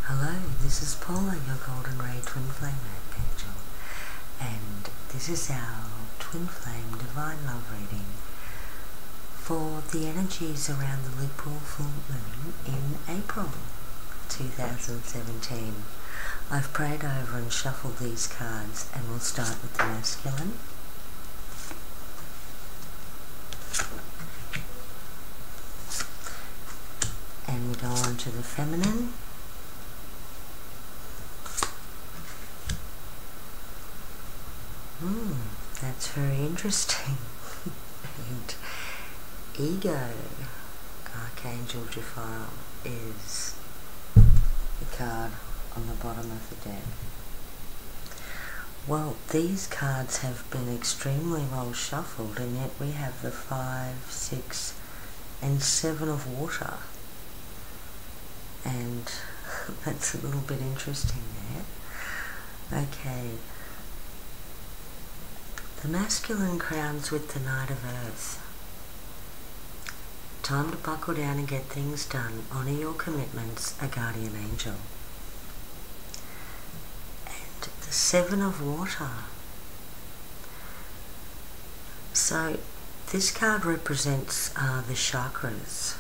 Hello, this is Paula, your Golden Ray Twin Flame Archangel, and this is our Twin Flame Divine Love reading for the energies around the Liberal full moon in April 2017. I've prayed over and shuffled these cards, and we'll start with the masculine. And we go on to the feminine. That's very interesting. And ego, Archangel Jafar, is the card on the bottom of the deck. Well, these cards have been extremely well shuffled, and yet we have the 5, 6 and 7 of water. And that's a little bit interesting there. Okay. The masculine crowns with the Knight of Earth. Time to buckle down and get things done. Honour your commitments, a guardian angel. And the 7 of Water. So this card represents the chakras.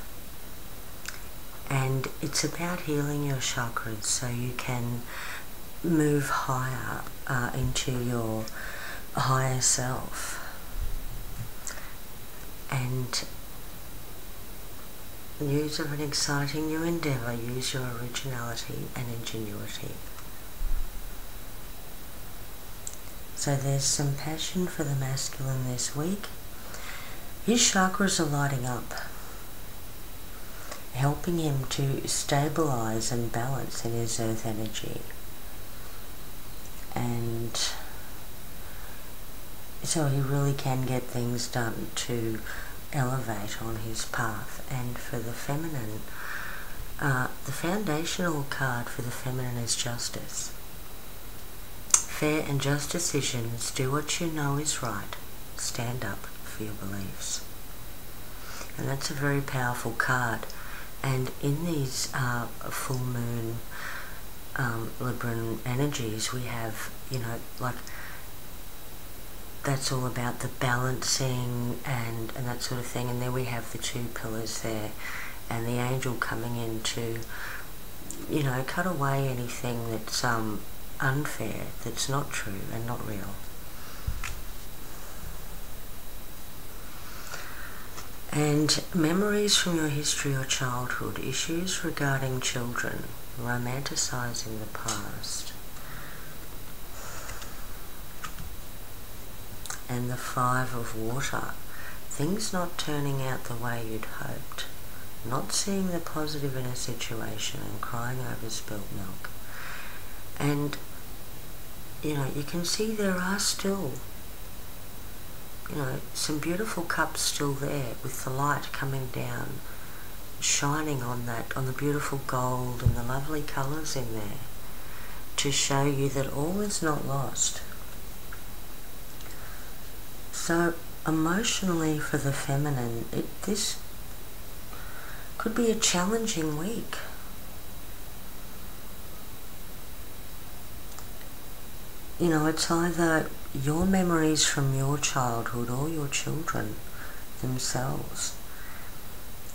And it's about healing your chakras so you can move higher into your higher self and use of an exciting new endeavour. Use your originality and ingenuity. So there's some passion for the masculine this week. His chakras are lighting up, helping him to stabilise and balance in his earth energy. And so he really can get things done to elevate on his path. And for the feminine, the foundational card for the feminine is justice. Fair and just decisions. Do what you know is right. Stand up for your beliefs. And that's a very powerful card. And in these full moon Libran energies, we have, like, that's all about the balancing and that sort of thing. And there we have the 2 pillars there, and the angel coming in to, cut away anything that's unfair, that's not true and not real. And memories from your history or childhood, issues regarding children, romanticising the past. And the 5 of Water, things not turning out the way you'd hoped, not seeing the positive in a situation and crying over spilt milk. And, you can see there are still, some beautiful cups still there with the light coming down, shining on the beautiful gold and the lovely colours in there to show you that all is not lost. So emotionally for the feminine, this could be a challenging week. It's either your memories from your childhood or your children themselves.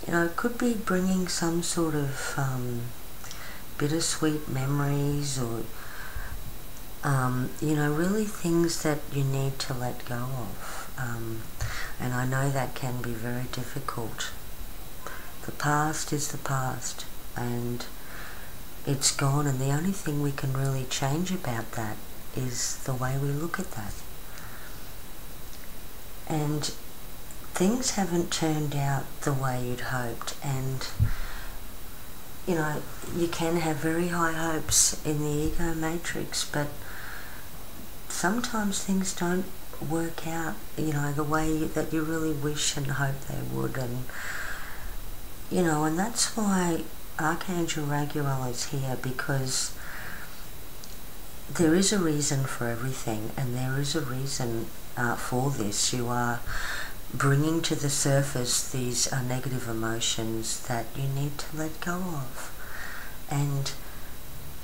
It could be bringing some sort of bittersweet memories or, really things that you need to let go of. And I know that can be very difficult. The past is the past, and it's gone, and the only thing we can really change about that is the way we look at that. And things haven't turned out the way you'd hoped, and you can have very high hopes in the ego matrix, but sometimes things don't work out the way that you really wish and hope they would. And and that's why Archangel Raguel is here, because there is a reason for everything, and there is a reason for this. You are bringing to the surface these negative emotions that you need to let go of. And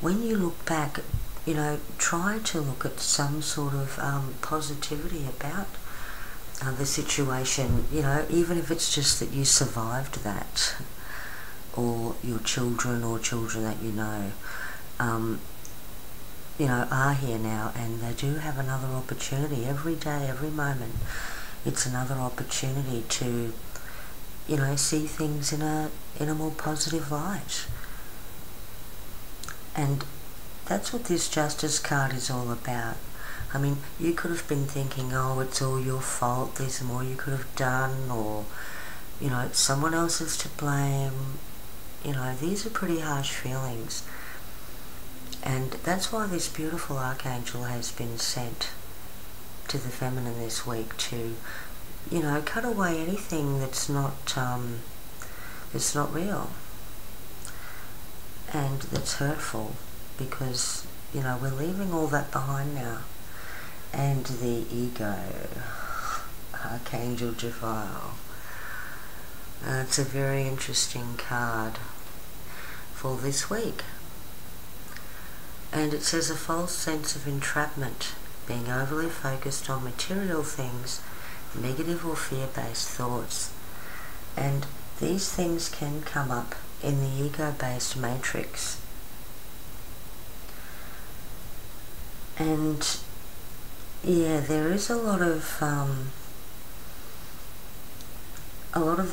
when you look back, you know, try to look at some sort of positivity about the situation, you know, even if it's just that you survived that, or your children or children that you know, are here now, and they do have another opportunity every day, every moment. It's another opportunity to, you know, see things in a more positive light. And that's what this Justice card is all about. I mean, you could have been thinking, oh, it's all your fault, there's more you could have done, or, you know, someone else is to blame. You know, these are pretty harsh feelings. And that's why this beautiful archangel has been sent to the feminine this week to, you know, cut away anything that's not real and that's hurtful, because, you know, we're leaving all that behind now. And the ego, Archangel Jophiel. It's a very interesting card for this week. And it says a false sense of entrapment, being overly focused on material things, negative or fear-based thoughts. And these things can come up in the ego-based matrix. And yeah, there is a lot of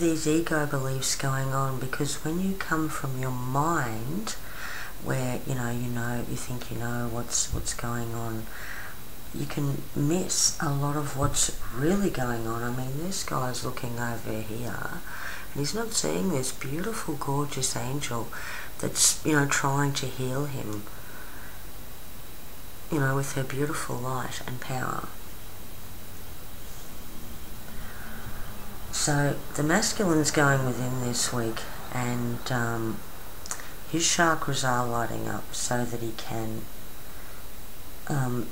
these ego beliefs going on, because when you come from your mind, where you think you know what's going on, you can miss a lot of what's really going on. I mean, this guy's looking over here, and he's not seeing this beautiful, gorgeous angel that's, you know, trying to heal him, you know, with her beautiful light and power. So the masculine's going within this week, and his chakras are lighting up so that he can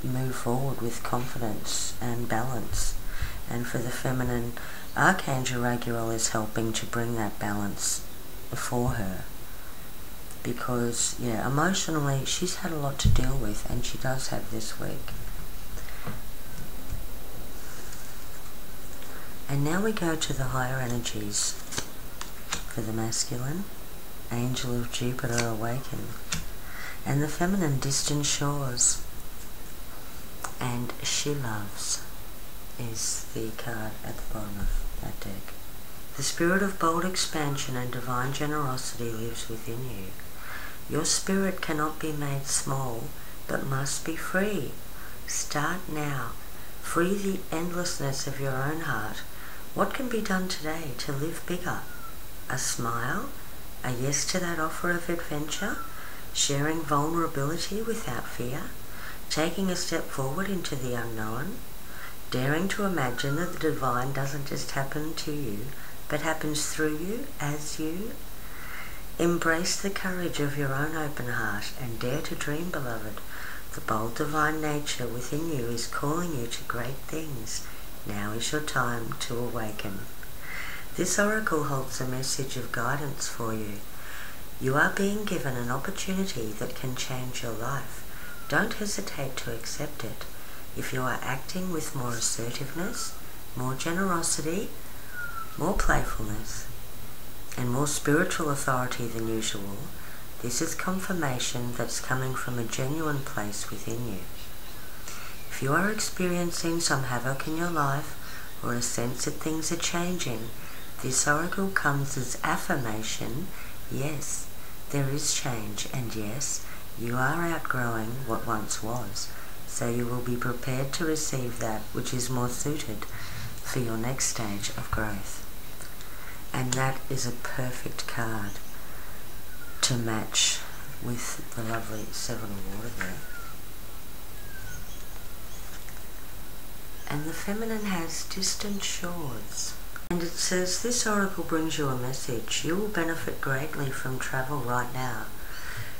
move forward with confidence and balance. And for the feminine, Archangel Raguel is helping to bring that balance for her, because, yeah, emotionally she's had a lot to deal with, and she does have this week. And now we go to the higher energies for the masculine. Angel of Jupiter Awaken. And the feminine, Distant Shores. And She Loves is the card at the bottom of that deck. The spirit of bold expansion and divine generosity lives within you. Your spirit cannot be made small, but must be free. Start now. Free the endlessness of your own heart. What can be done today to live bigger? A smile? A yes to that offer of adventure? Sharing vulnerability without fear? Taking a step forward into the unknown? Daring to imagine that the divine doesn't just happen to you, but happens through you, as you? Embrace the courage of your own open heart and dare to dream, beloved. The bold divine nature within you is calling you to great things. Now is your time to awaken. This oracle holds a message of guidance for you. You are being given an opportunity that can change your life. Don't hesitate to accept it. If you are acting with more assertiveness, more generosity, more playfulness, and more spiritual authority than usual, this is confirmation that's coming from a genuine place within you. If you are experiencing some havoc in your life, or a sense that things are changing, this oracle comes as affirmation. Yes, there is change, and yes, you are outgrowing what once was, so you will be prepared to receive that which is more suited for your next stage of growth. And that is a perfect card to match with the lovely Seven of Water there. And the feminine has Distant Shores. And it says, this oracle brings you a message. You will benefit greatly from travel right now.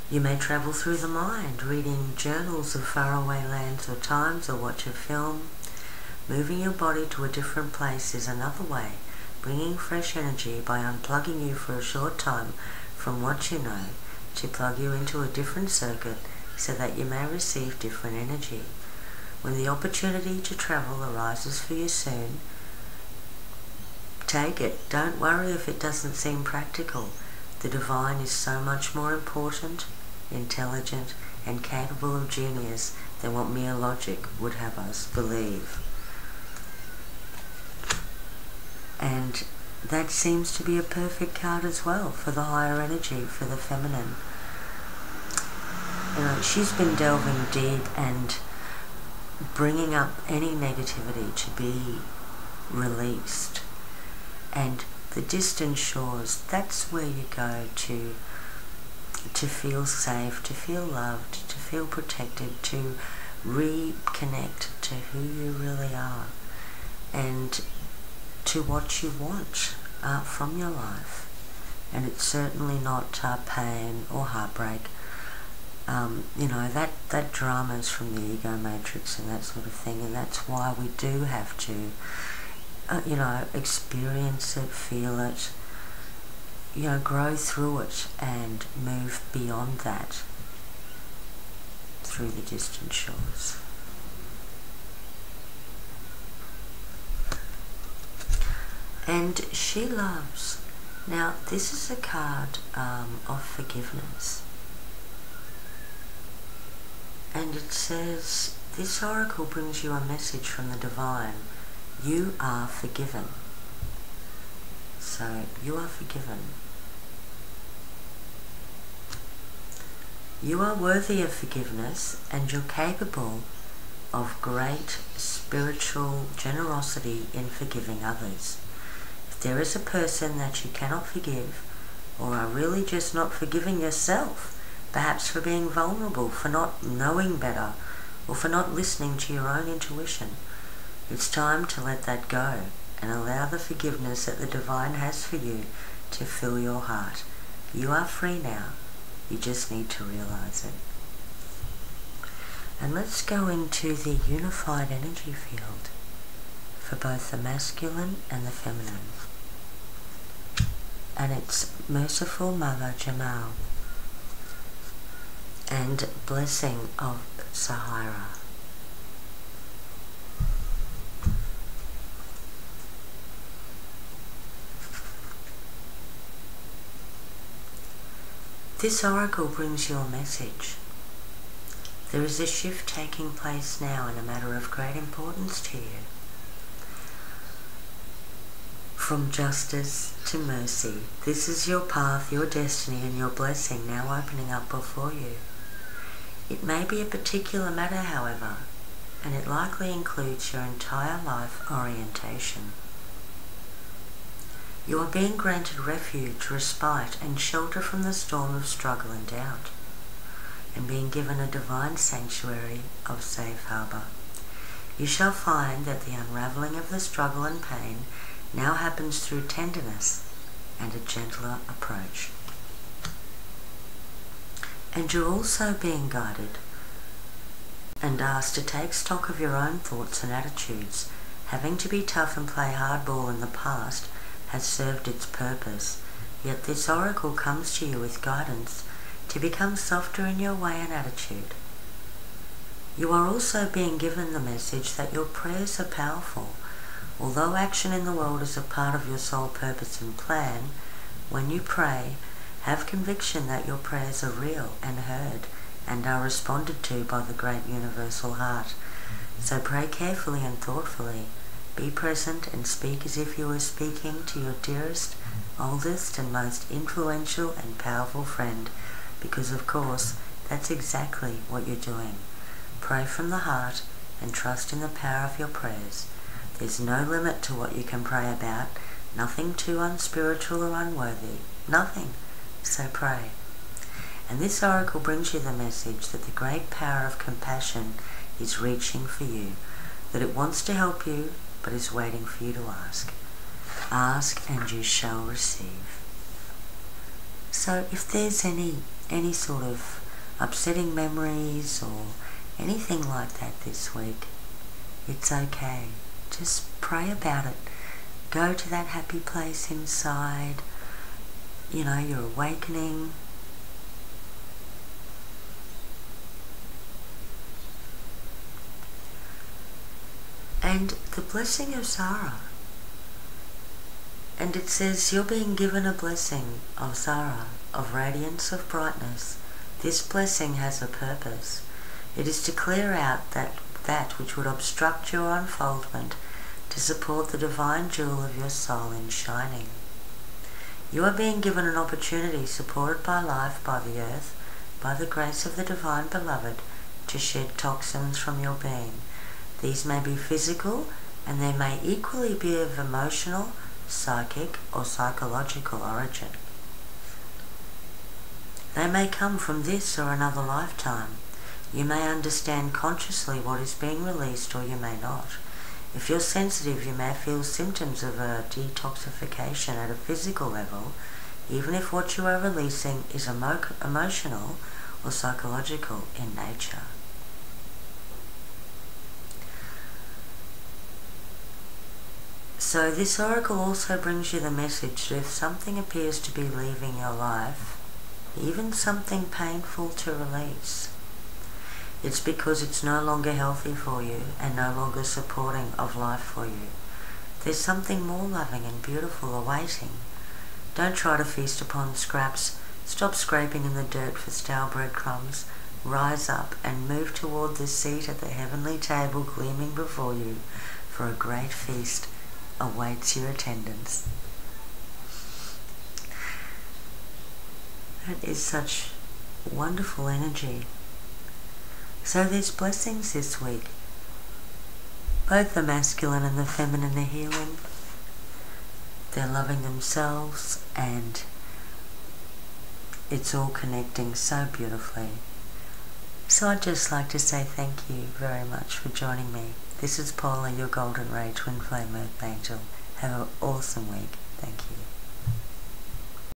You may travel through the mind, reading journals of faraway lands or times, or watch a film. Moving your body to a different place is another way, bringing fresh energy by unplugging you for a short time from what you know to plug you into a different circuit so that you may receive different energy. When the opportunity to travel arises for you soon, take it. Don't worry if it doesn't seem practical. The divine is so much more important, intelligent, and capable of genius than what mere logic would have us believe. And that seems to be a perfect card as well for the higher energy, for the feminine. You know, she's been delving deep and bringing up any negativity to be released. And the distant shores, that's where you go to feel safe, to feel loved, to feel protected, to reconnect to who you really are, and to what you want from your life. And it's certainly not pain or heartbreak. You know, that drama is from the ego matrix and that sort of thing, and that's why we do have to, you know, experience it, feel it, you know, grow through it and move beyond that through the distant shores. And she loves. Now, this is a card of forgiveness. And it says, this oracle brings you a message from the divine. You are forgiven. So, you are forgiven. You are worthy of forgiveness, and you're capable of great spiritual generosity in forgiving others. If there is a person that you cannot forgive, or are really just not forgiving yourself, perhaps for being vulnerable, for not knowing better, or for not listening to your own intuition, it's time to let that go and allow the forgiveness that the divine has for you to fill your heart. You are free now. You just need to realize it. And let's go into the unified energy field for both the masculine and the feminine. And it's Merciful Mother Jamal and Blessing of Sahara. This oracle brings you a message. There is a shift taking place now in a matter of great importance to you. From justice to mercy, this is your path, your destiny, and your blessing now opening up before you. It may be a particular matter, however, and it likely includes your entire life orientation. You are being granted refuge, respite, and shelter from the storm of struggle and doubt, and being given a divine sanctuary of safe harbour. You shall find that the unravelling of the struggle and pain now happens through tenderness and a gentler approach. And you're also being guided and asked to take stock of your own thoughts and attitudes. Having to be tough and play hardball in the past has served its purpose, yet this oracle comes to you with guidance to become softer in your way and attitude. You are also being given the message that your prayers are powerful. Although action in the world is a part of your soul purpose and plan, when you pray, have conviction that your prayers are real and heard and are responded to by the great universal heart. So pray carefully and thoughtfully. Be present and speak as if you were speaking to your dearest, oldest and most influential and powerful friend, because of course that's exactly what you're doing. Pray from the heart and trust in the power of your prayers. There's no limit to what you can pray about, nothing too unspiritual or unworthy, nothing, so pray. And this oracle brings you the message that the great power of compassion is reaching for you, that it wants to help you, but is waiting for you to ask. Ask and you shall receive. So if there's any sort of upsetting memories or anything like that this week, it's okay. Just pray about it. Go to that happy place inside. You know, you're awakening. and the blessing of Zara. And it says you're being given a blessing of Zara, of radiance, of brightness. This blessing has a purpose. It is to clear out that which would obstruct your unfoldment, to support the divine jewel of your soul in shining. You are being given an opportunity, supported by life, by the earth, by the grace of the divine beloved, to shed toxins from your being. These may be physical, and they may equally be of emotional, psychic, or psychological origin. They may come from this or another lifetime. You may understand consciously what is being released, or you may not. If you're sensitive, you may feel symptoms of a detoxification at a physical level, even if what you are releasing is emotional or psychological in nature. So this oracle also brings you the message that if something appears to be leaving your life, even something painful to release, it's because it's no longer healthy for you and no longer supporting of life for you. There's something more loving and beautiful awaiting. Don't try to feast upon scraps. Stop scraping in the dirt for stale breadcrumbs. Rise up and move toward the seat at the heavenly table gleaming before you, for a great feast awaits your attendance. That is such wonderful energy. So there's blessings this week. Both the masculine and the feminine are healing. They're loving themselves, and it's all connecting so beautifully. So I'd just like to say thank you very much for joining me. This is Paula, your Golden Ray Twin Flame Earth Angel. Have an awesome week. Thank you.